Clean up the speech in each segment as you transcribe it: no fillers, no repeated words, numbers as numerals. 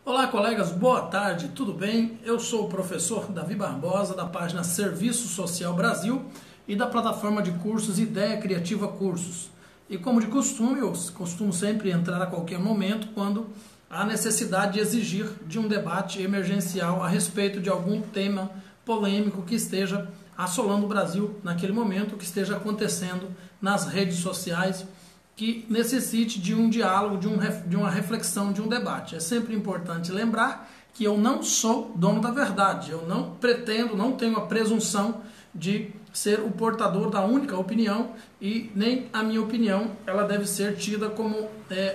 Olá, colegas, boa tarde, tudo bem? Eu sou o professor Davi Barbosa, da página Serviço Social Brasil e da plataforma de cursos Ideia Criativa Cursos. E como de costume, eu costumo sempre entrar a qualquer momento quando há necessidade de exigir de um debate emergencial a respeito de algum tema polêmico que esteja assolando o Brasil naquele momento, que esteja acontecendo nas redes sociais, que necessite de um diálogo, de uma reflexão, de um debate. É sempre importante lembrar que eu não sou dono da verdade, eu não pretendo, não tenho a presunção de ser o portador da única opinião e nem a minha opinião ela deve ser tida como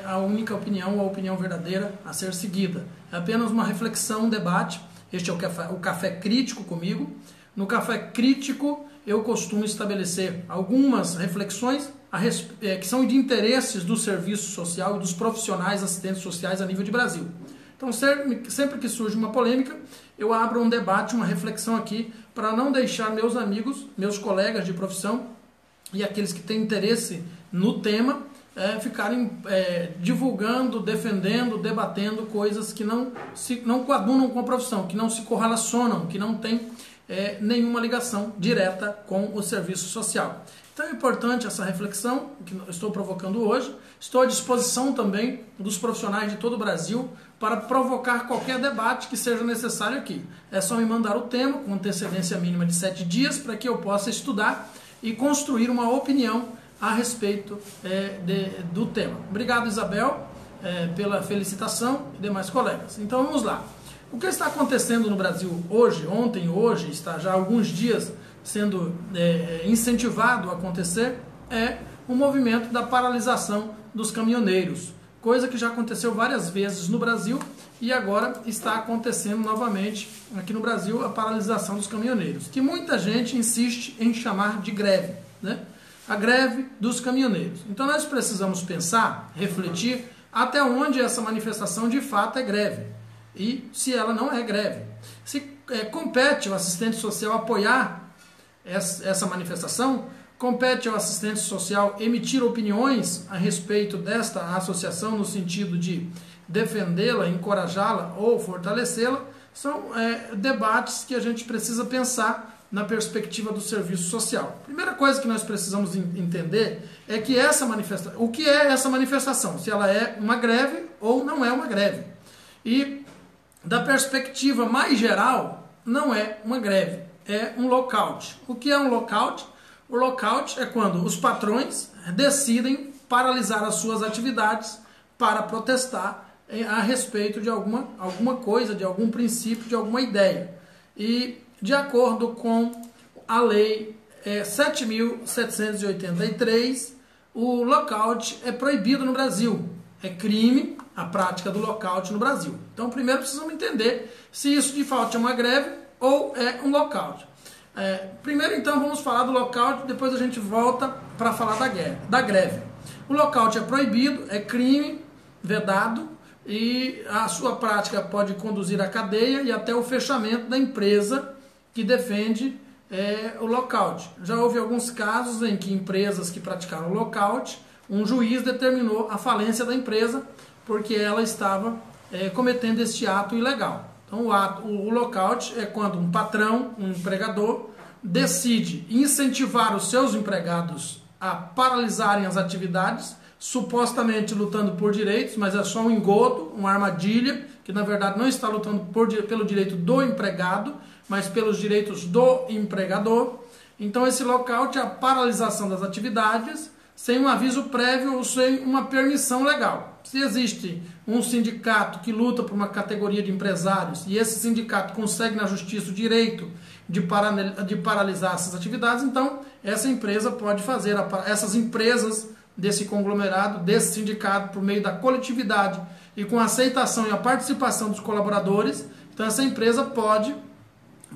a única opinião ou a opinião verdadeira a ser seguida. É apenas uma reflexão, um debate. Este é o Café Crítico comigo. No Café Crítico eu costumo estabelecer algumas reflexões que são de interesses do serviço social e dos profissionais assistentes sociais a nível de Brasil. Então, sempre que surge uma polêmica, eu abro um debate, uma reflexão aqui, para não deixar meus amigos, meus colegas de profissão e aqueles que têm interesse no tema, ficarem divulgando, defendendo, debatendo coisas que não coadunam com a profissão, que não se correlacionam, que não têm nenhuma ligação direta com o serviço social. Então é importante essa reflexão que eu estou provocando hoje. Estou à disposição também dos profissionais de todo o Brasil para provocar qualquer debate que seja necessário aqui. É só me mandar o tema com antecedência mínima de 7 dias para que eu possa estudar e construir uma opinião a respeito do tema. Obrigado, Isabel, pela felicitação e demais colegas. Então vamos lá. O que está acontecendo no Brasil hoje, ontem, hoje, está já há alguns dias sendo incentivado a acontecer, é o movimento da paralisação dos caminhoneiros, coisa que já aconteceu várias vezes no Brasil e agora está acontecendo novamente aqui no Brasil, a paralisação dos caminhoneiros, que muita gente insiste em chamar de greve, né? A greve dos caminhoneiros. Então nós precisamos pensar, refletir até onde essa manifestação de fato é greve e se ela não é greve. Se compete ao assistente social apoiar essa manifestação, compete ao assistente social emitir opiniões a respeito desta associação no sentido de defendê-la, encorajá-la ou fortalecê-la. São debates que a gente precisa pensar na perspectiva do serviço social. Primeira coisa que nós precisamos entender é que o que é essa manifestação, se ela é uma greve ou não é uma greve. E da perspectiva mais geral, não é uma greve. É um lockout. O que é um lockout? O lockout é quando os patrões decidem paralisar as suas atividades para protestar a respeito de alguma coisa, de algum princípio, de alguma ideia. E de acordo com a lei 7.783, o lockout é proibido no Brasil. É crime a prática do lockout no Brasil. Então, primeiro precisamos entender se isso de fato é uma greve ou é um lockout. Primeiro, então, vamos falar do lockout, depois a gente volta para falar da greve. O lockout é proibido, é crime, vedado, e a sua prática pode conduzir à cadeia e até o fechamento da empresa que defende o lockout. Já houve alguns casos em que empresas que praticaram o lockout, um juiz determinou a falência da empresa porque ela estava cometendo este ato ilegal. Então, o lockout é quando um patrão, um empregador, decide incentivar os seus empregados a paralisarem as atividades, supostamente lutando por direitos, mas é só um engodo, uma armadilha, que na verdade não está lutando pelo direito do empregado, mas pelos direitos do empregador. Então, esse lockout é a paralisação das atividades sem um aviso prévio ou sem uma permissão legal. Se existe um sindicato que luta por uma categoria de empresários e esse sindicato consegue na justiça o direito de paralisar essas atividades, então essa empresa pode fazer, essas empresas desse conglomerado, desse sindicato, por meio da coletividade e com a aceitação e a participação dos colaboradores, então essa empresa pode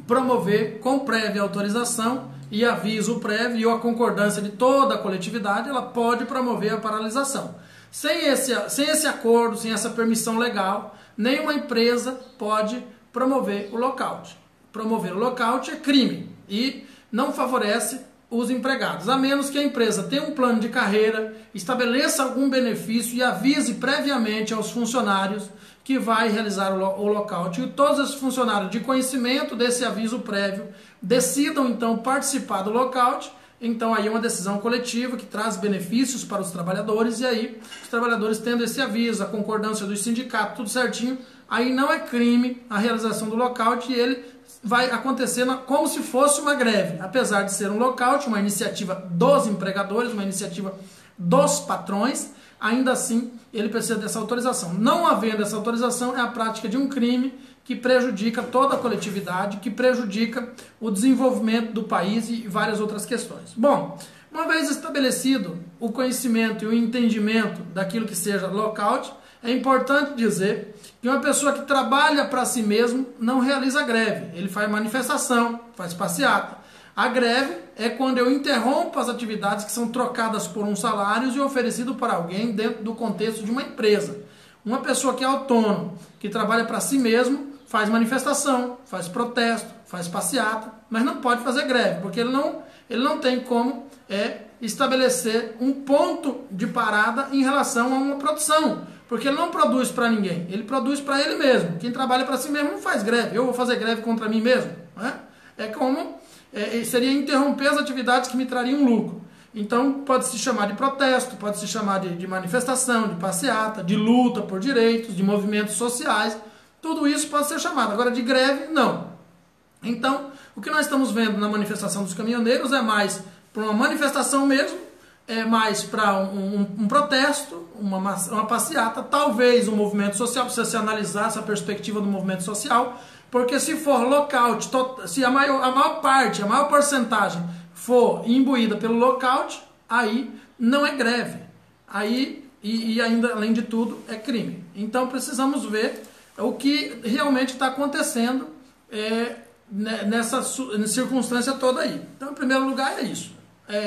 promover com prévia autorização e aviso prévio e a concordância de toda a coletividade, ela pode promover a paralisação. Sem esse acordo, sem essa permissão legal, nenhuma empresa pode promover o lockout. Promover o lockout é crime e não favorece os empregados, a menos que a empresa tenha um plano de carreira, estabeleça algum benefício e avise previamente aos funcionários que vai realizar o lockout. E todos esses funcionários de conhecimento desse aviso prévio decidam então participar do lockout. Então aí é uma decisão coletiva que traz benefícios para os trabalhadores, e aí os trabalhadores tendo esse aviso, a concordância dos sindicatos, tudo certinho, aí não é crime a realização do lockout, e ele vai acontecer como se fosse uma greve. Apesar de ser um lockout, uma iniciativa dos empregadores, uma iniciativa dos patrões, ainda assim ele precisa dessa autorização. Não havendo essa autorização, é a prática de um crime que prejudica toda a coletividade, que prejudica o desenvolvimento do país e várias outras questões. Bom, uma vez estabelecido o conhecimento e o entendimento daquilo que seja lockout, é importante dizer que uma pessoa que trabalha para si mesmo não realiza greve. Ele faz manifestação, faz passeata. A greve é quando eu interrompo as atividades que são trocadas por um salário e oferecido para alguém dentro do contexto de uma empresa. Uma pessoa que é autônomo, que trabalha para si mesmo, faz manifestação, faz protesto, faz passeata, mas não pode fazer greve, porque ele não tem como estabelecer um ponto de parada em relação a uma produção, porque ele não produz para ninguém, ele produz para ele mesmo. Quem trabalha para si mesmo não faz greve. Eu vou fazer greve contra mim mesmo? Seria interromper as atividades que me trariam lucro. Então pode se chamar de protesto, pode se chamar de manifestação, de passeata, de luta por direitos, de movimentos sociais. Tudo isso pode ser chamado. Agora, de greve, não. Então, o que nós estamos vendo na manifestação dos caminhoneiros é mais para uma manifestação mesmo, é mais para um protesto, uma passeata, talvez um movimento social. Precisa se analisar essa perspectiva do movimento social, porque se for lockout, se a maior parte, a maior porcentagem for imbuída pelo lockout, aí não é greve. Aí, e ainda, além de tudo, é crime. Então, precisamos ver o que realmente está acontecendo nessa circunstância toda aí. Então, em primeiro lugar, é isso.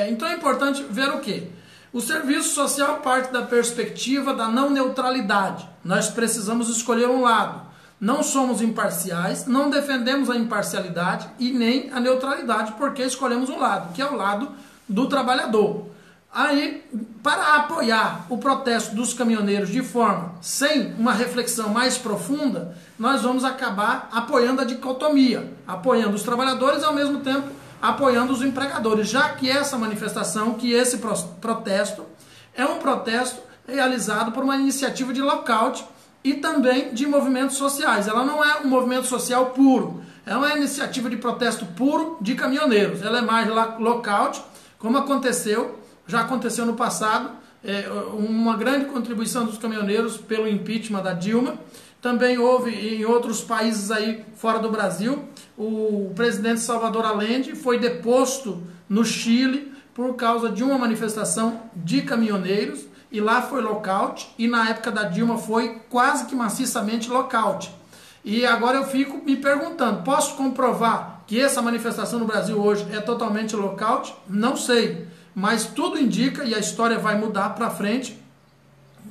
Então, é importante ver o quê? O serviço social parte da perspectiva da não neutralidade. Nós precisamos escolher um lado. Não somos imparciais, não defendemos a imparcialidade e nem a neutralidade, porque escolhemos um lado, que é o lado do trabalhador. Aí, para apoiar o protesto dos caminhoneiros de forma sem uma reflexão mais profunda, nós vamos acabar apoiando a dicotomia, apoiando os trabalhadores e ao mesmo tempo apoiando os empregadores, já que essa manifestação, que esse protesto é um protesto realizado por uma iniciativa de lockout e também de movimentos sociais. Ela não é um movimento social puro, é uma iniciativa de protesto puro de caminhoneiros. Ela é mais lockout, como já aconteceu no passado, uma grande contribuição dos caminhoneiros pelo impeachment da Dilma. Também houve em outros países aí fora do Brasil. O presidente Salvador Allende foi deposto no Chile por causa de uma manifestação de caminhoneiros, e lá foi lockout, e na época da Dilma foi quase que maciçamente lockout. E agora eu fico me perguntando, posso comprovar que essa manifestação no Brasil hoje é totalmente lockout? Não sei, mas tudo indica, e a história vai mudar para frente,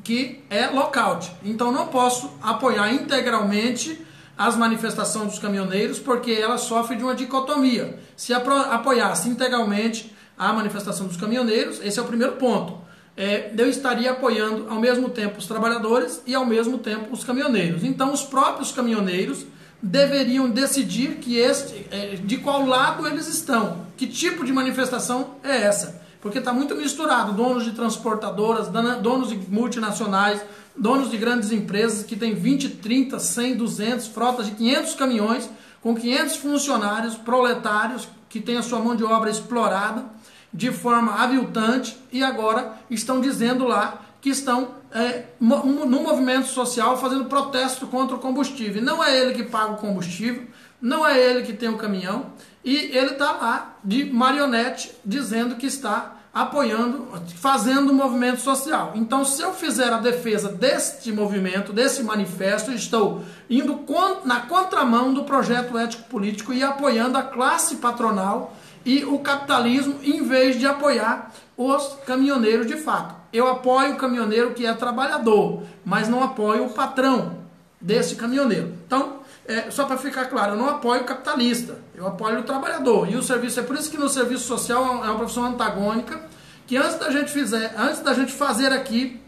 que é lockout. Então não posso apoiar integralmente as manifestações dos caminhoneiros, porque ela sofre de uma dicotomia. Se apoiasse integralmente a manifestação dos caminhoneiros, esse é o primeiro ponto. Eu estaria apoiando ao mesmo tempo os trabalhadores e ao mesmo tempo os caminhoneiros. Então os próprios caminhoneiros deveriam decidir de qual lado eles estão, que tipo de manifestação é essa, porque está muito misturado, donos de transportadoras, donos de multinacionais, donos de grandes empresas que têm 20, 30, 100, 200, frotas de 500 caminhões, com 500 funcionários proletários que têm a sua mão de obra explorada de forma aviltante, e agora estão dizendo lá que estão no movimento social fazendo protesto contra o combustível. Não é ele que paga o combustível, não é ele que tem o caminhão, e ele está lá de marionete dizendo que está apoiando, fazendo um movimento social. Então, se eu fizer a defesa deste movimento, desse manifesto, estou indo na contramão do projeto ético-político e apoiando a classe patronal e o capitalismo, em vez de apoiar os caminhoneiros de fato. Eu apoio o caminhoneiro que é trabalhador, mas não apoio o patrão desse caminhoneiro. Então, só para ficar claro, eu não apoio o capitalista, eu apoio o trabalhador. E o serviço, é por isso que no serviço social é uma profissão antagônica, que antes da gente fazer aqui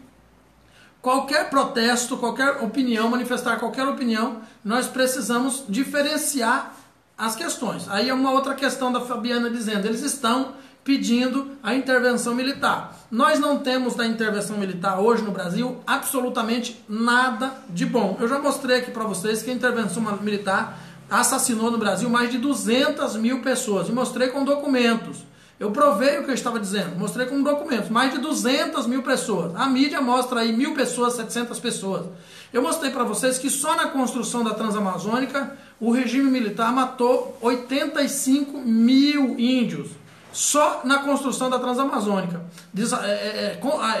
qualquer protesto, qualquer opinião, manifestar qualquer opinião, nós precisamos diferenciar as questões. Aí é uma outra questão da Fabiana dizendo, eles estão pedindo a intervenção militar. Nós não temos da intervenção militar hoje no Brasil absolutamente nada de bom. Eu já mostrei aqui para vocês que a intervenção militar assassinou no Brasil mais de 200 mil pessoas. E mostrei com documentos. Eu provei o que eu estava dizendo, mostrei com documentos. Mais de 200 mil pessoas. A mídia mostra aí 1.000 pessoas, 700 pessoas. Eu mostrei para vocês que só na construção da Transamazônica o regime militar matou 85 mil índios. Só na construção da Transamazônica,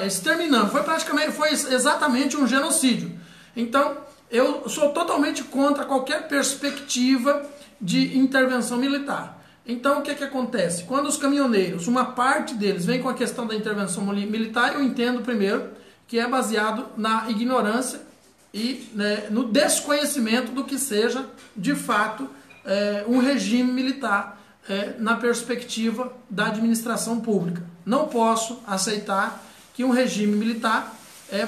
exterminando, foi exatamente um genocídio. Então, eu sou totalmente contra qualquer perspectiva de intervenção militar. Então, o que acontece? Quando os caminhoneiros, uma parte deles vem com a questão da intervenção militar, eu entendo primeiro que é baseado na ignorância e no desconhecimento do que seja, de fato, um regime militar na perspectiva da administração pública. Não posso aceitar que um regime militar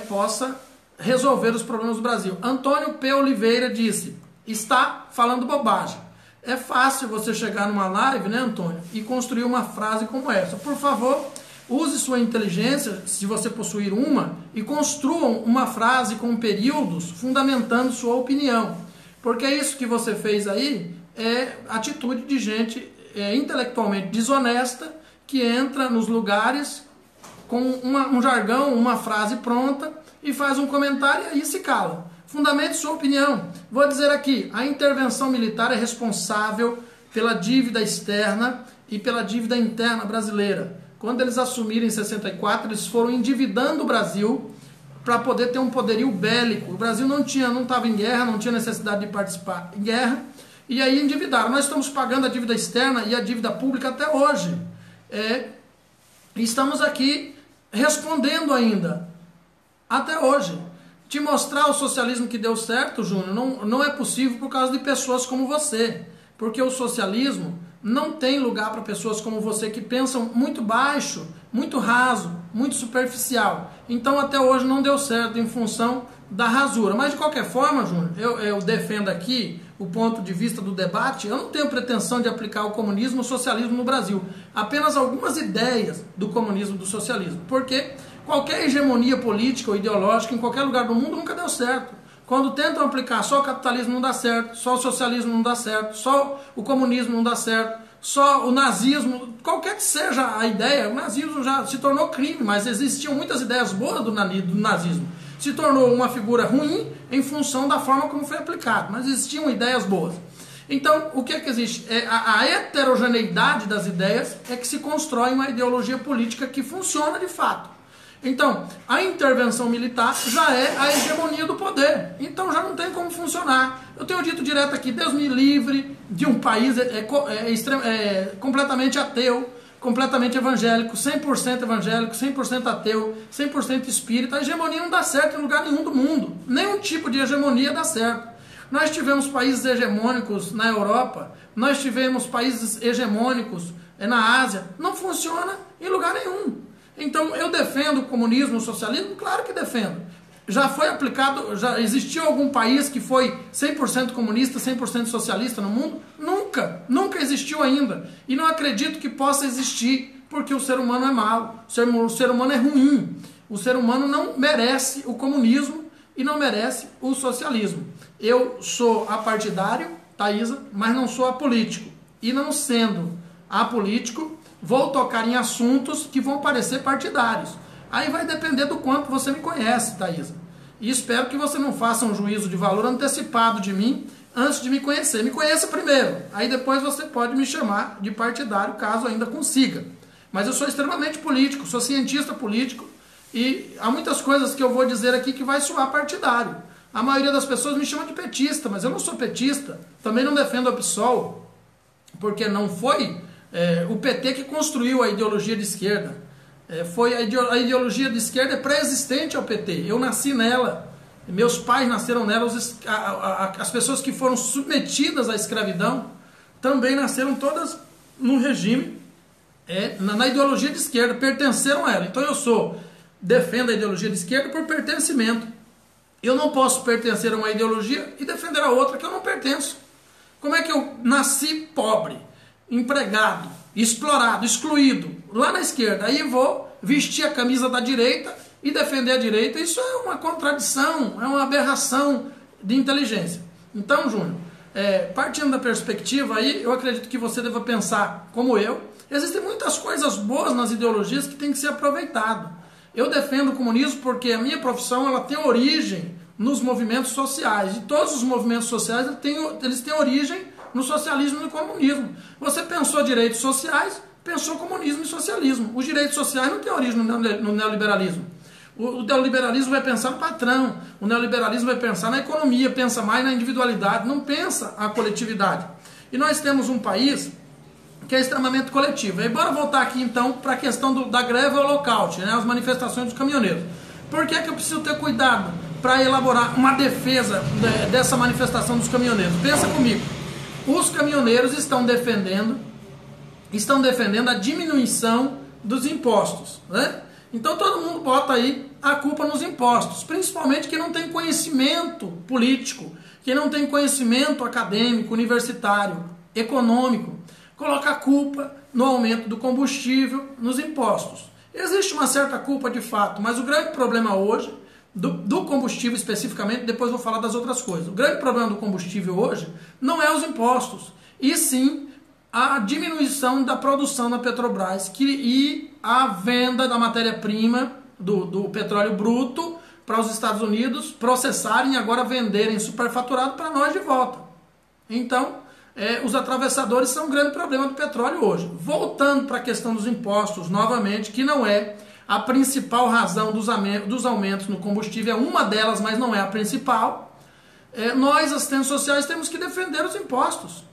possa resolver os problemas do Brasil. Antônio P. Oliveira disse, está falando bobagem. É fácil você chegar numa live, né, Antônio, e construir uma frase como essa. Por favor, use sua inteligência, se você possuir uma, e construam uma frase com períodos fundamentando sua opinião. Porque isso que você fez aí é atitude de gente intelectualmente desonesta que entra nos lugares com um jargão, uma frase pronta e faz um comentário e aí se cala. Fundamente sua opinião. Vou dizer aqui, a intervenção militar é responsável pela dívida externa e pela dívida interna brasileira. Quando eles assumiram em 64, eles foram endividando o Brasil para poder ter um poderio bélico. O Brasil não estava em guerra, não tinha necessidade de participar em guerra, e aí endividaram. Nós estamos pagando a dívida externa e a dívida pública até hoje. Estamos aqui respondendo ainda, até hoje. Te mostrar o socialismo que deu certo, Júnior, não é possível por causa de pessoas como você. Porque o socialismo não tem lugar para pessoas como você que pensam muito baixo, muito raso, muito superficial. Então até hoje não deu certo em função da rasura. Mas de qualquer forma, Júnior, eu defendo aqui o ponto de vista do debate. Eu não tenho pretensão de aplicar o comunismo ou o socialismo no Brasil. Apenas algumas ideias do comunismo e do socialismo. Porque qualquer hegemonia política ou ideológica em qualquer lugar do mundo nunca deu certo. Quando tentam aplicar só o capitalismo não dá certo, só o socialismo não dá certo, só o comunismo não dá certo, só o nazismo, qualquer que seja a ideia, o nazismo já se tornou crime, mas existiam muitas ideias boas do nazismo. Se tornou uma figura ruim em função da forma como foi aplicado, mas existiam ideias boas. Então, o que existe? A heterogeneidade das ideias é que se constrói uma ideologia política que funciona de fato. Então, a intervenção militar já é a hegemonia do poder. Então já não tem como funcionar. Eu tenho dito direto aqui, Deus me livre de um país completamente ateu, completamente evangélico, 100% ateu, 100% espírita. A hegemonia não dá certo em lugar nenhum do mundo. Nenhum tipo de hegemonia dá certo. Nós tivemos países hegemônicos na Europa, nós tivemos países hegemônicos na Ásia. Não funciona em lugar nenhum. Então eu defendo o comunismo, o socialismo? Claro que defendo. Já foi aplicado, já existiu algum país que foi 100% comunista, 100% socialista no mundo? Nunca, nunca existiu ainda. E não acredito que possa existir, porque o ser humano é mau, o ser humano é ruim. O ser humano não merece o comunismo e não merece o socialismo. Eu sou apartidário, Thaisa, mas não sou apolítico. E não sendo apolítico, vou tocar em assuntos que vão parecer partidários. Aí vai depender do quanto você me conhece, Thaisa. E espero que você não faça um juízo de valor antecipado de mim antes de me conhecer. Me conheça primeiro, aí depois você pode me chamar de partidário, caso ainda consiga. Mas eu sou extremamente político, sou cientista político, e há muitas coisas que eu vou dizer aqui que vai soar partidário. A maioria das pessoas me chama de petista, mas eu não sou petista. Também não defendo a PSOL, porque não foi o PT que construiu a ideologia de esquerda. A ideologia de esquerda é pré-existente ao PT. Eu nasci nela, meus pais nasceram nela, as pessoas que foram submetidas à escravidão também nasceram todas no regime, na ideologia de esquerda, pertenceram a ela. Então eu sou defendo a ideologia de esquerda por pertencimento. Eu não posso pertencer a uma ideologia e defender a outra que eu não pertenço. Como é que eu nasci pobre, empregado, explorado, excluído, lá na esquerda, aí vou vestir a camisa da direita e defender a direita? Isso é uma contradição, é uma aberração de inteligência. Então, Júnior, partindo da perspectiva aí, eu acredito que você deva pensar como eu. Existem muitas coisas boas nas ideologias que tem que ser aproveitado. Eu defendo o comunismo porque a minha profissão ela tem origem nos movimentos sociais. E todos os movimentos sociais eles têm origem no socialismo e no comunismo. Você pensou direitos sociais, pensou comunismo e socialismo. Os direitos sociais não têm origem no neoliberalismo. O neoliberalismo vai pensar no patrão, o neoliberalismo vai pensar na economia, pensa mais na individualidade, não pensa a coletividade. E nós temos um país que é extremamente coletivo. E bora voltar aqui então para a questão da greve ou lockout, né, as manifestações dos caminhoneiros. Por que eu preciso ter cuidado para elaborar uma defesa dessa manifestação dos caminhoneiros? Pensa comigo, os caminhoneiros estão defendendo a diminuição dos impostos, né? Então todo mundo bota aí a culpa nos impostos, principalmente quem não tem conhecimento político, quem não tem conhecimento acadêmico, universitário, econômico, coloca a culpa no aumento do combustível, nos impostos. Existe uma certa culpa de fato, mas o grande problema hoje, do combustível especificamente, depois vou falar das outras coisas, o grande problema do combustível hoje não é os impostos, e sim a diminuição da produção da Petrobras e a venda da matéria-prima do petróleo bruto para os Estados Unidos processarem e agora venderem superfaturado para nós de volta. Então, os atravessadores são um grande problema do petróleo hoje. Voltando para a questão dos impostos, novamente, que não é a principal razão dos aumentos no combustível, é uma delas, mas não é a principal. Nós, assistentes sociais, temos que defender os impostos.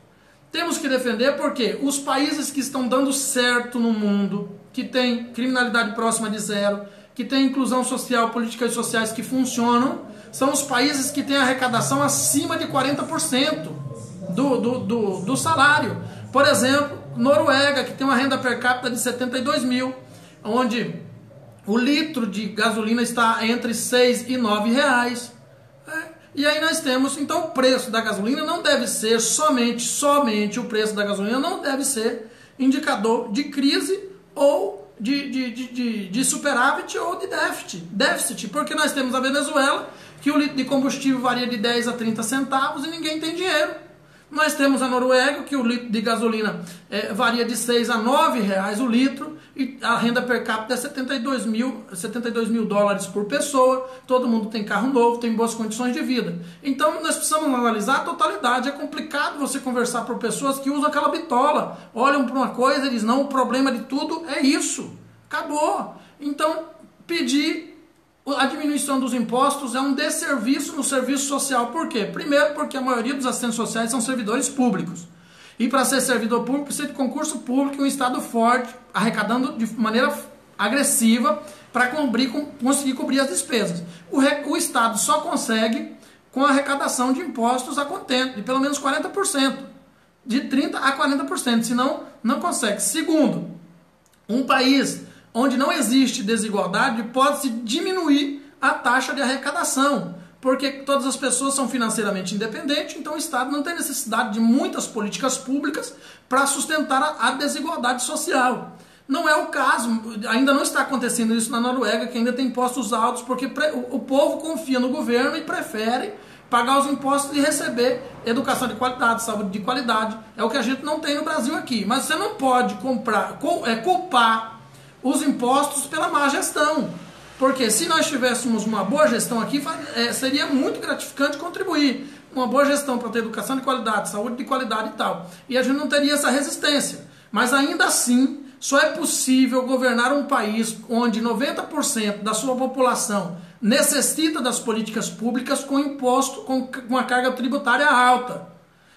Temos que defender porque os países que estão dando certo no mundo, que tem criminalidade próxima de zero, que tem inclusão social, políticas sociais que funcionam, são os países que têm arrecadação acima de 40% do salário. Por exemplo, Noruega, que tem uma renda per capita de 72 mil, onde o litro de gasolina está entre 6 e 9 reais. E aí nós temos, então o preço da gasolina não deve ser somente o preço da gasolina não deve ser indicador de crise ou de superávit ou de déficit, porque nós temos a Venezuela, que o litro de combustível varia de 10 a 30 centavos e ninguém tem dinheiro. Nós temos a Noruega, que o litro de gasolina varia de 6 a 9 reais o litro, e a renda per capita é 72 mil dólares por pessoa, todo mundo tem carro novo, tem boas condições de vida. Então nós precisamos analisar a totalidade. É complicado você conversar por pessoas que usam aquela bitola, olham para uma coisa e dizem, não, o problema de tudo é isso, acabou. Então pedir a diminuição dos impostos é um desserviço no serviço social. Por quê? Primeiro, porque a maioria dos assistentes sociais são servidores públicos. E para ser servidor público, precisa de concurso público e um Estado forte, arrecadando de maneira agressiva para conseguir cobrir as despesas. O Estado só consegue com a arrecadação de impostos a contento, de pelo menos 40%. De 30% a 40%, senão não consegue. Segundo, um país onde não existe desigualdade, pode-se diminuir a taxa de arrecadação, porque todas as pessoas são financeiramente independentes, então o Estado não tem necessidade de muitas políticas públicas para sustentar a desigualdade social. Não é o caso, ainda não está acontecendo isso na Noruega, que ainda tem impostos altos, porque o povo confia no governo e prefere pagar os impostos e receber educação de qualidade, saúde de qualidade. É o que a gente não tem no Brasil aqui. Mas você não pode culpar os impostos pela má gestão, porque se nós tivéssemos uma boa gestão aqui, seria muito gratificante contribuir, uma boa gestão para ter educação de qualidade, saúde de qualidade e tal, e a gente não teria essa resistência. Mas ainda assim, só é possível governar um país onde 90% da sua população necessita das políticas públicas com imposto, com a carga tributária alta,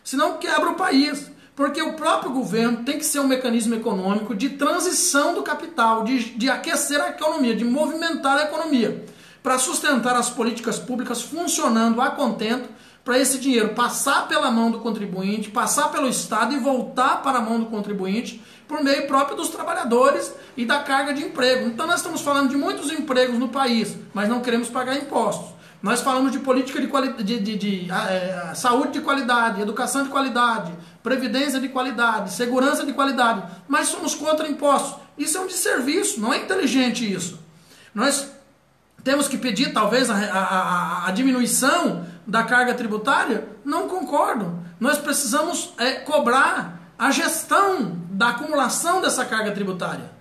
senão quebra o país. Porque o próprio governo tem que ser um mecanismo econômico de transição do capital, de aquecer a economia, de movimentar a economia, para sustentar as políticas públicas funcionando a contento, para esse dinheiro passar pela mão do contribuinte, passar pelo Estado e voltar para a mão do contribuinte por meio próprio dos trabalhadores e da carga de emprego. Então nós estamos falando de muitos empregos no país, mas não queremos pagar impostos. Nós falamos de política de saúde de qualidade, educação de qualidade, previdência de qualidade, segurança de qualidade, mas somos contra impostos. Isso é um desserviço, não é inteligente isso. Nós temos que pedir talvez a diminuição da carga tributária? Não concordo. Nós precisamos cobrar a gestão da acumulação dessa carga tributária.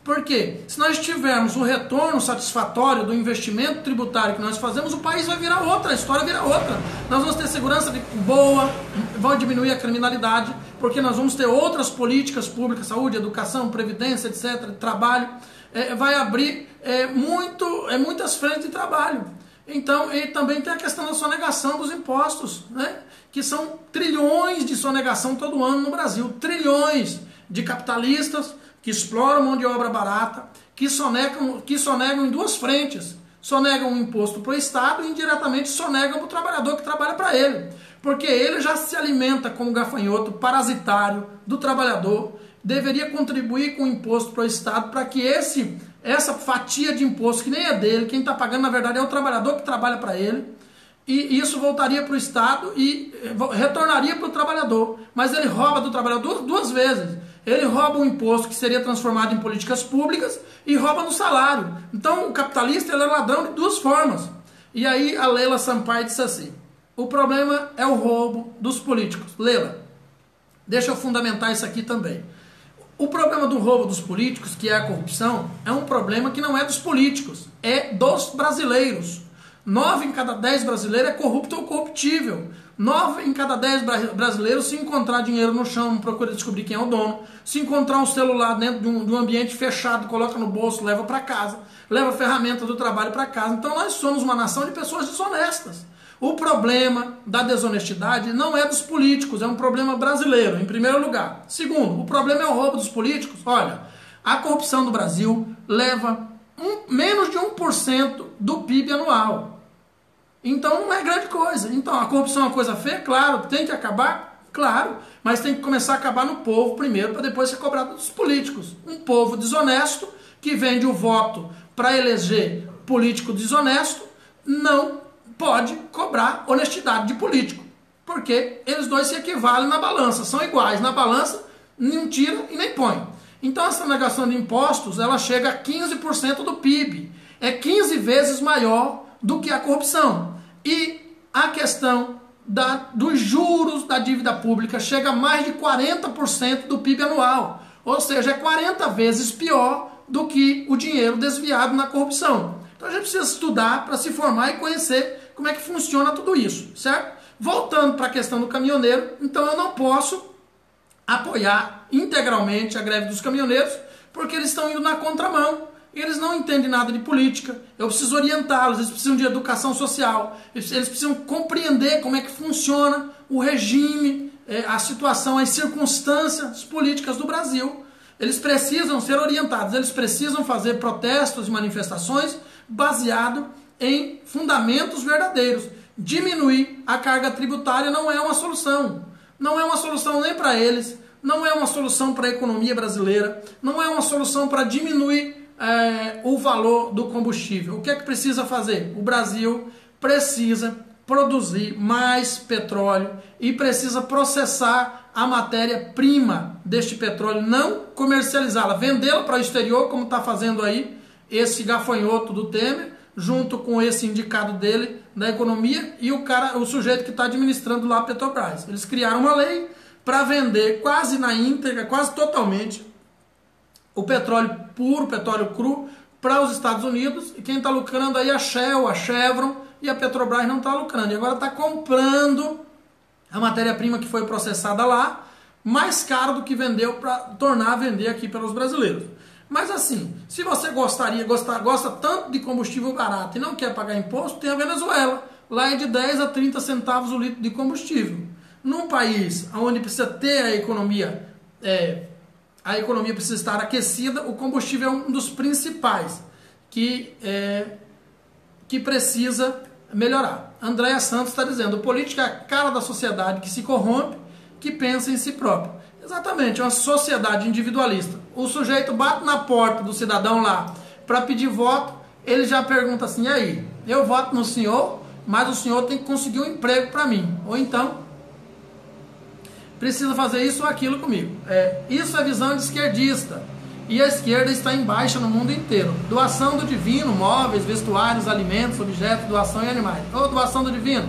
Por quê? Se nós tivermos o retorno satisfatório do investimento tributário que nós fazemos, o país vai virar outra, a história vira outra. Nós vamos ter segurança boa, vai diminuir a criminalidade, porque nós vamos ter outras políticas públicas, saúde, educação, previdência, etc., trabalho. Vai abrir muitas frentes de trabalho. Então, e também tem a questão da sonegação dos impostos, né? Que são trilhões de sonegação todo ano no Brasil. Trilhões de capitalistas que exploram mão de obra barata, que sonegam em duas frentes. Sonegam o imposto para o Estado e indiretamente sonegam para o trabalhador que trabalha para ele. Porque ele já se alimenta como gafanhoto parasitário do trabalhador, deveria contribuir com o imposto para o Estado para que essa fatia de imposto, que nem é dele, quem está pagando na verdade é o trabalhador que trabalha para ele, e isso voltaria para o Estado e retornaria para o trabalhador. Mas ele rouba do trabalhador duas vezes. Ele rouba um imposto que seria transformado em políticas públicas e rouba no salário. Então o capitalista ele é ladrão de duas formas. E aí a Leila Sampaio disse assim: o problema é o roubo dos políticos. Leila, deixa eu fundamentar isso aqui também. O problema do roubo dos políticos, que é a corrupção, é um problema que não é dos políticos, é dos brasileiros. 9 em cada 10 brasileiros é corrupto ou corruptível. 9 em cada 10 brasileiros, se encontrar dinheiro no chão, não procura descobrir quem é o dono. Se encontrar um celular dentro de um ambiente fechado, coloca no bolso, leva para casa. Leva a ferramenta do trabalho para casa. Então nós somos uma nação de pessoas desonestas. O problema da desonestidade não é dos políticos, é um problema brasileiro, em primeiro lugar. Segundo, o problema é o roubo dos políticos. Olha, a corrupção do Brasil leva menos de 1% do PIB anual. Então não é grande coisa. Então a corrupção é uma coisa feia? Claro. Tem que acabar? Claro. Mas tem que começar a acabar no povo primeiro, para depois ser cobrado dos políticos. Um povo desonesto, que vende o voto para eleger político desonesto, não pode cobrar honestidade de político. Porque eles dois se equivalem na balança, são iguais. Na balança, nem tira e nem põe. Então essa negação de impostos, ela chega a 15% do PIB. É 15 vezes maior do que a corrupção. E a questão dos juros da dívida pública chega a mais de 40% do PIB anual. Ou seja, é 40 vezes pior do que o dinheiro desviado na corrupção. Então a gente precisa estudar para se formar e conhecer como é que funciona tudo isso, certo? Voltando para a questão do caminhoneiro, então eu não posso apoiar integralmente a greve dos caminhoneiros, porque eles estão indo na contramão. Eles não entendem nada de política. Eu preciso orientá-los, eles precisam de educação social, eles precisam compreender como é que funciona o regime, a situação, as circunstâncias políticas do Brasil. Eles precisam ser orientados, eles precisam fazer protestos e manifestações baseado em fundamentos verdadeiros. Diminuir a carga tributária não é uma solução. Não é uma solução nem para eles, não é uma solução para a economia brasileira, não é uma solução para diminuir o valor do combustível. O que é que precisa fazer? O Brasil precisa produzir mais petróleo e precisa processar a matéria-prima deste petróleo, não comercializá-la, vendê-la para o exterior, como está fazendo aí esse gafanhoto do Temer, junto com esse indicado dele da economia e o sujeito que está administrando lá a Petrobras. Eles criaram uma lei para vender quase na íntegra, quase totalmente, o petróleo puro, petróleo cru, para os Estados Unidos, e quem está lucrando aí é a Shell, a Chevron, e a Petrobras não está lucrando. E agora está comprando a matéria-prima que foi processada lá, mais caro do que vendeu para tornar a vender aqui pelos brasileiros. Mas assim, se você gosta tanto de combustível barato e não quer pagar imposto, tem a Venezuela. Lá é de 10 a 30 centavos o litro de combustível. Num país onde precisa ter a economia precisa estar aquecida, o combustível é um dos principais que precisa melhorar. Andréa Santos está dizendo, o político é a cara da sociedade que se corrompe, que pensa em si próprio. Exatamente, é uma sociedade individualista. O sujeito bate na porta do cidadão lá para pedir voto, ele já pergunta assim, e aí, eu voto no senhor, mas o senhor tem que conseguir um emprego para mim. Ou então, precisa fazer isso ou aquilo comigo. Isso é visão de esquerdista. E a esquerda está em baixa no mundo inteiro. Doação do divino, móveis, vestuários, alimentos, objetos, doação e animais. Ou doação do divino.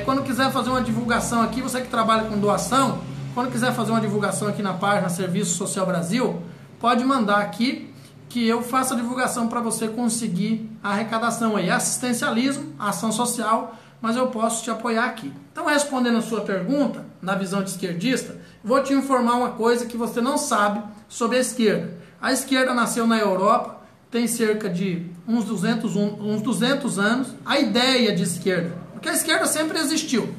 Quando quiser fazer uma divulgação aqui, você que trabalha com doação, quando quiser fazer uma divulgação aqui na página Serviço Social Brasil, pode mandar aqui que eu faço a divulgação para você conseguir a arrecadação aí. Assistencialismo, ação social, mas eu posso te apoiar aqui. Então, respondendo a sua pergunta, na visão de esquerdista, vou te informar uma coisa que você não sabe sobre a esquerda. A esquerda nasceu na Europa, tem cerca de uns 200 anos, a ideia de esquerda, porque a esquerda sempre existiu.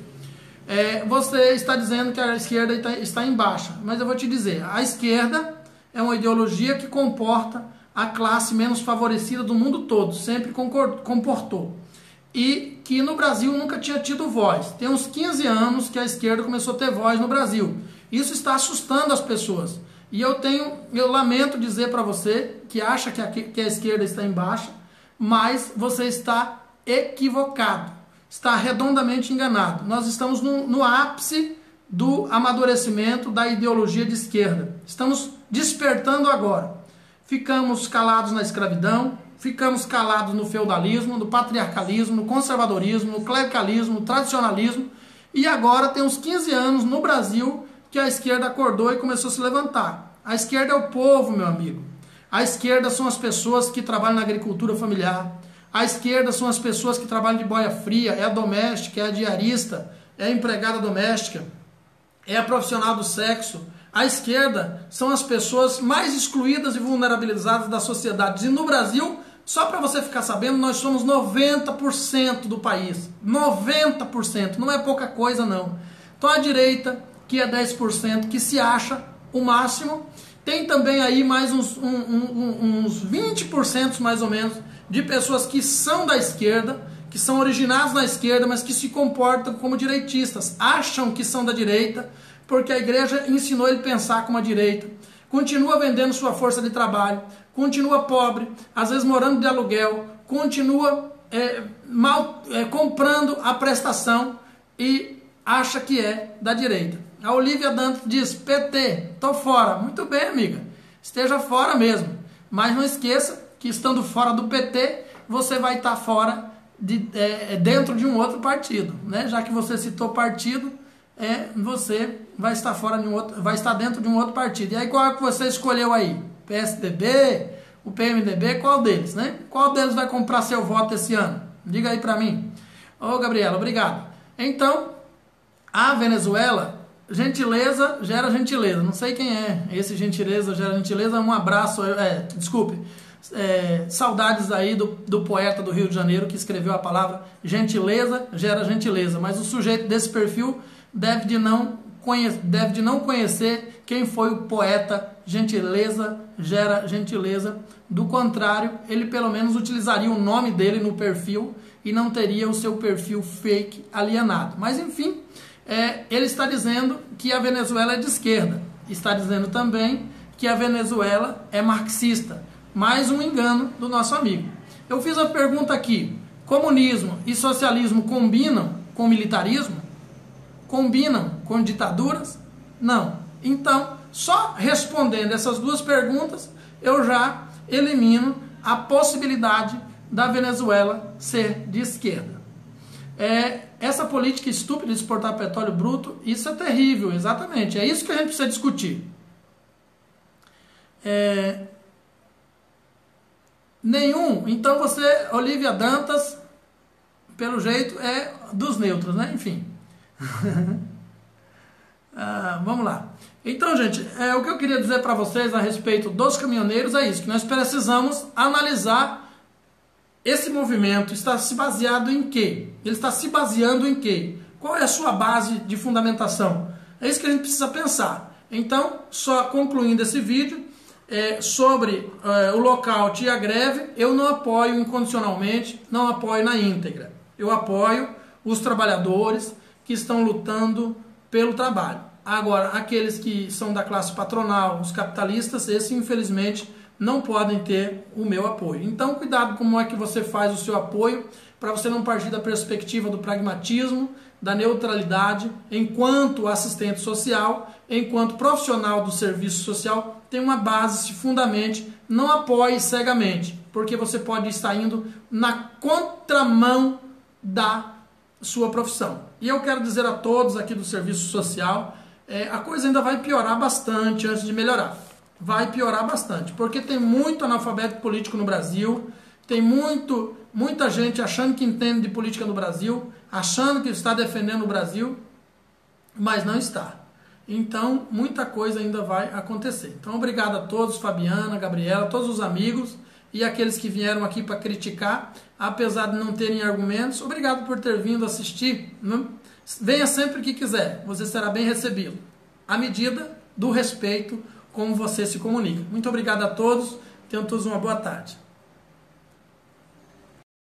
Você está dizendo que a esquerda está em baixa, mas eu vou te dizer, a esquerda é uma ideologia que comporta a classe menos favorecida do mundo todo, sempre comportou. E que no Brasil nunca tinha tido voz. Tem uns 15 anos que a esquerda começou a ter voz no Brasil. Isso está assustando as pessoas. E eu lamento dizer para você que acha que a esquerda está em baixa, mas você está equivocado. Está redondamente enganado. Nós estamos no ápice do amadurecimento da ideologia de esquerda. Estamos despertando agora. Ficamos calados na escravidão, ficamos calados no feudalismo, no patriarcalismo, no conservadorismo, no clericalismo, no tradicionalismo, e agora tem uns 15 anos no Brasil que a esquerda acordou e começou a se levantar. A esquerda é o povo, meu amigo. A esquerda são as pessoas que trabalham na agricultura familiar. A esquerda são as pessoas que trabalham de boia fria, é a doméstica, é a diarista, é a empregada doméstica, é a profissional do sexo. A esquerda são as pessoas mais excluídas e vulnerabilizadas da sociedade. E no Brasil, só para você ficar sabendo, nós somos 90% do país. 90%, não é pouca coisa não. Então a direita, que é 10%, que se acha o máximo, tem também aí mais uns 20% mais ou menos de pessoas que são da esquerda, que são originados na esquerda, mas que se comportam como direitistas, acham que são da direita, porque a igreja ensinou ele a pensar como a direita, continua vendendo sua força de trabalho, continua pobre, às vezes morando de aluguel, continua comprando a prestação e acha que é da direita. A Olivia Dantas diz, PT, tô fora. Muito bem, amiga, esteja fora mesmo, mas não esqueça que estando fora do PT, você vai estar fora dentro de um outro partido, né? Já que você citou partido, você vai estar fora de um outro, vai estar dentro de um outro partido. E aí qual é que você escolheu aí? PSDB, o PMDB, qual deles, né? Qual deles vai comprar seu voto esse ano? Diga aí pra mim. Ô, Gabriela, obrigado. Então, a Venezuela, gentileza gera gentileza. Não sei quem é esse gentileza gera gentileza. Um abraço, desculpe. Saudades aí do poeta do Rio de Janeiro que escreveu a palavra gentileza gera gentileza. Mas o sujeito desse perfil deve de não conhecer quem foi o poeta gentileza gera gentileza. Do contrário, ele pelo menos utilizaria o nome dele no perfil e não teria o seu perfil fake alienado. Mas enfim, ele está dizendo que a Venezuela é de esquerda. Está dizendo também que a Venezuela é marxista. Mais um engano do nosso amigo. Eu fiz a pergunta aqui, comunismo e socialismo combinam com militarismo? Combinam com ditaduras? Não. Então, só respondendo essas duas perguntas, eu já elimino a possibilidade da Venezuela ser de esquerda. Essa política estúpida de exportar petróleo bruto, isso é terrível, exatamente. É isso que a gente precisa discutir. Nenhum. Então você, Olivia Dantas, pelo jeito é dos neutros, né? Enfim. Vamos lá. Então, gente, o que eu queria dizer para vocês a respeito dos caminhoneiros é isso, que nós precisamos analisar esse movimento. Está se baseado em quê? Ele está se baseando em quê? Qual é a sua base de fundamentação? É isso que a gente precisa pensar. Então, só concluindo esse vídeo, sobre o lockout e a greve, eu não apoio incondicionalmente, não apoio na íntegra. Eu apoio os trabalhadores que estão lutando pelo trabalho. Agora, aqueles que são da classe patronal, os capitalistas, esses infelizmente não podem ter o meu apoio. Então, cuidado como é que você faz o seu apoio, para você não partir da perspectiva do pragmatismo, da neutralidade, enquanto assistente social, enquanto profissional do serviço social, tem uma base, se fundamente, não apoie cegamente, porque você pode estar indo na contramão da sua profissão. E eu quero dizer a todos aqui do serviço social, a coisa ainda vai piorar bastante antes de melhorar. Vai piorar bastante, porque tem muito analfabeto político no Brasil, tem muita gente achando que entende de política no Brasil, achando que está defendendo o Brasil, mas não está. Então, muita coisa ainda vai acontecer. Então, obrigado a todos, Fabiana, Gabriela, todos os amigos e aqueles que vieram aqui para criticar, apesar de não terem argumentos. Obrigado por ter vindo assistir. Venha sempre que quiser, você será bem recebido, à medida do respeito como você se comunica. Muito obrigado a todos, tenham todos uma boa tarde.